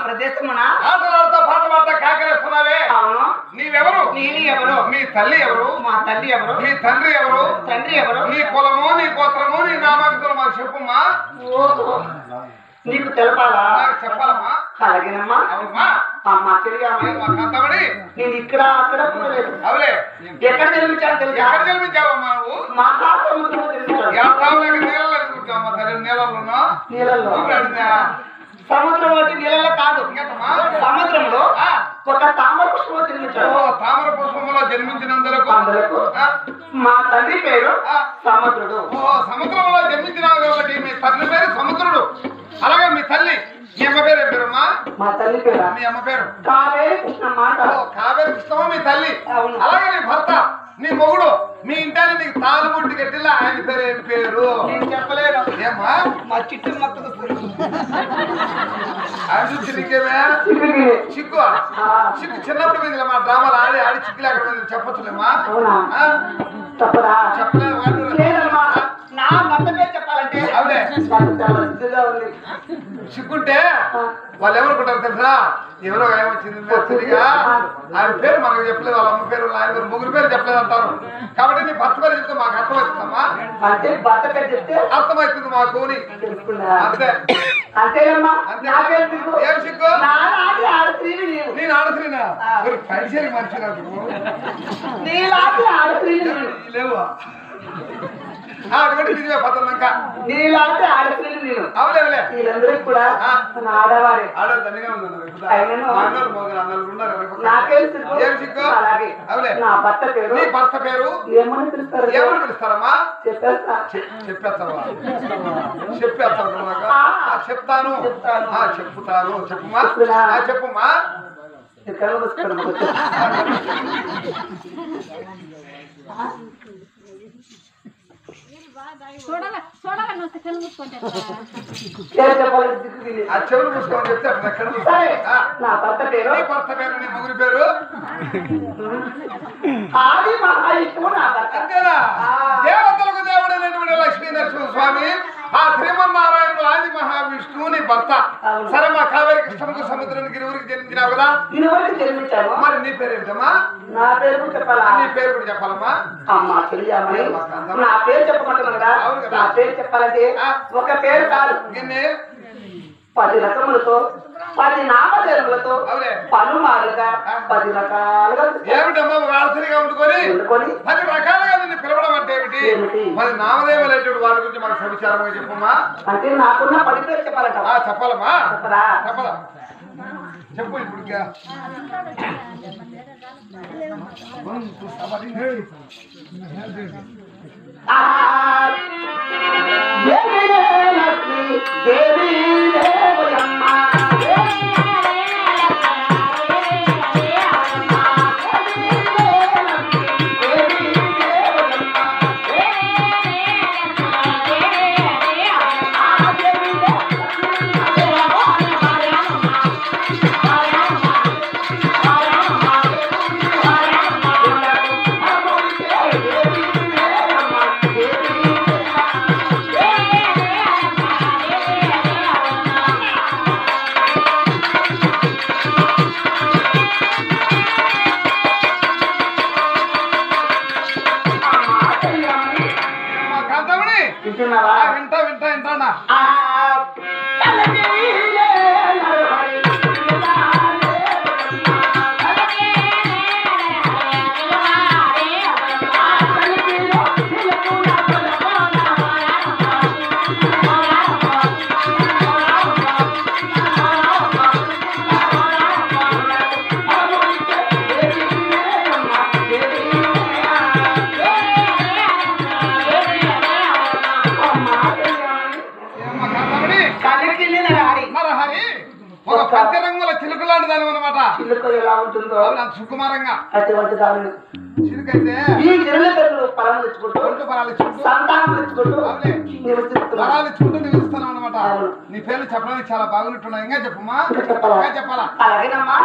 ప్రదేశమున ఆటలాడుతా పాటలాడుతా కాకరేస్తున్నావే. నీవెవరు? నేను ఎవరు? మీ తల్లి ఎవరు? మా తల్లి ఎవరు? మీ తండ్రి ఎవరు? తండ్రి ఎవరు? నీ కులము, నీ గోత్రము, నీ నామాంకులు మా చెప్పమ్మా. నీకు తెలపాలా? చెప్పాలమ్మా. అలాగేనమ్మా. అవునమ్మా. అమ్మా తెలియమని నేను ఇక్కడ అక్కడ పోలేదు. అవులే. ఎక్కడ జన్మించాను తెలుసా? ఎక్కడ జన్మించావమ్మా నువ్వు? మహాసముద్రంలో జన్మించాను. నీళ్ళల్లో సముద్రం అంటే నీళ్ళలో కాదు, సముద్రంలో ఒక తామర పుష్పంలో జన్మించాడు. తామర పుష్పంలో జన్మించినందుకు మా తండ్రి పేరు సముద్రుడు. సముద్రంలో జన్మించినావు కాబట్టి మీ తండ్రి పేరు సముద్రుడు. అలాగే మీ తల్లి, మీ అమ్మ పేరు ఏం పేరమ్మా? మా తల్లి పేరు మీ అమ్మ పేరు కావేరి కృష్ణమ్మ. కావేరి కృష్ణమ్మ మీ తల్లి. అవును. అలాగే నీ భర్త, నీ మొగుడు, మీ ఇంటాన్ని నీకు తాలుబుట్టి కట్టిలా ఆయన పేరు ఏం పేరు? నేను చెప్పలేను. ఏమ్మా? మా చిట్టు మొక్కలు ఆయన చూసి నీకేమే చిక్కు చిక్కు చిన్నప్పుడు మీద మా డ్రామాలు ఆడి ఆడి చిక్కులు అక్కడ మీద చెప్పచ్చులేమ్మా. తప్పదా? చెప్పలేదు. నా భర్త పేరు చెప్పాలంటే అవునే సిగ్గుంటే వాళ్ళు ఎవరుకుంటారు తెలుసా? ఎవరో ఏమొచ్చింది మెచ్చరిగా ఆయన పేరు మనకు చెప్పలేదు, వాళ్ళ అమ్మ పేరు ఆయన పేరు ముగ్గురు పేరు చెప్పలేదు అంటారు. కాబట్టి నీ భర్త పేరు చెప్తే మాకు అర్థమవుతుందమ్మా. అంటే భర్త పేరు చెప్తే అర్థమవుతుంది మాకు. అంతే అంతేనమ్మా. ఏం సిగ్గు? నేను ఆడస్త్రీనా? మీరు పైసలు మనిషి లేవు అటువంటి నిజమే పత్రంక నీలాంటి ఆడపిల్లలు నేను. అవులేవులే. వీళ్ళందరికీ కూడా ఆడవారే. ఆడవాళ్ళు దండిగా ఉన్నారు. ఏం సిగ్గు? అవులే. నా భర్త పేరు, నీ భర్త పేరు ఏమని పిలుస్తారు? ఏమని పిలుస్తారమ్మా? చెప్పేస్తా. చెప్పేస్తావా? చెప్పేస్తాను. చెప్తాను. చెప్తాను. చెప్పుమా. చెప్పుమా. చెవులు మూసుకోమని చెప్తే నా భర్త పేరు, నీ భర్త పేరు, నీ ముగ్గురి పేరు ఆది మహావిష్ణువు నా భర్త. అంతేనా? దేవతలకు దేవుడైనటువంటి లక్ష్మీ నరసింహ స్వామి ఆ శ్రీమన్నారాయణుడు ఆది మహావిష్ణువుని భర్త. సరే మా కావేరి కృష్ణకు సముద్రానికి ఇరువురికి జన్మించినావు కదా? ఇరువురికి జన్మించాను. మరి నీ పేరు ఏమిటమ్మా? నా పేరు కూడా చెప్పాలా? నీ పేరు కూడా చెప్పాలమ్మా. అమ్మా తెలియమని నా పేరు చెప్పమంటున్నాను కదా. నా పేరు చెప్పాలంటే ఒక పేరు కాదు, 10 రకములతో 10 నామధేయములతో పలుమారుగా 10 రకాలుగా. ఏమిటమ్మా ఆడసరిగా ఉండుకొని 10 రకాలుగా నిన్ను పిలవడం అంటే ఏమిటి? 10 నామదేవులైనటువంటి వాటి గురించి మనకు సవిచారంగా చెప్పమ్మా. అంటే నాకున్న 10 పేరు చెప్పాలంట. చెప్పాలమ్మా. చెప్పరా? చెప్పదా? చెప్పు ఇప్పుడు. దేవి దేవయమ్మ వింటానా? పంచరంగుల చిలుక లాంటి దాని అనమాట. చిలుక ఎలా ఉంటుందో అంత సుకుమారంగా అటువంటి దాని చిలుకైతే ఈ చిరుల ఫలం తెచ్చుకుంటూ సంతానం తెచ్చుకుంటూ ఫలాలు ఇచ్చుకుంటూ నిలుస్తాను అనమాట. నీ పేర్లు చెప్పడానికి చాలా బాగున్నట్టున్నా. ఇంకా చెప్పమ్మా. చెప్పాలా? అలాగేనమ్మా.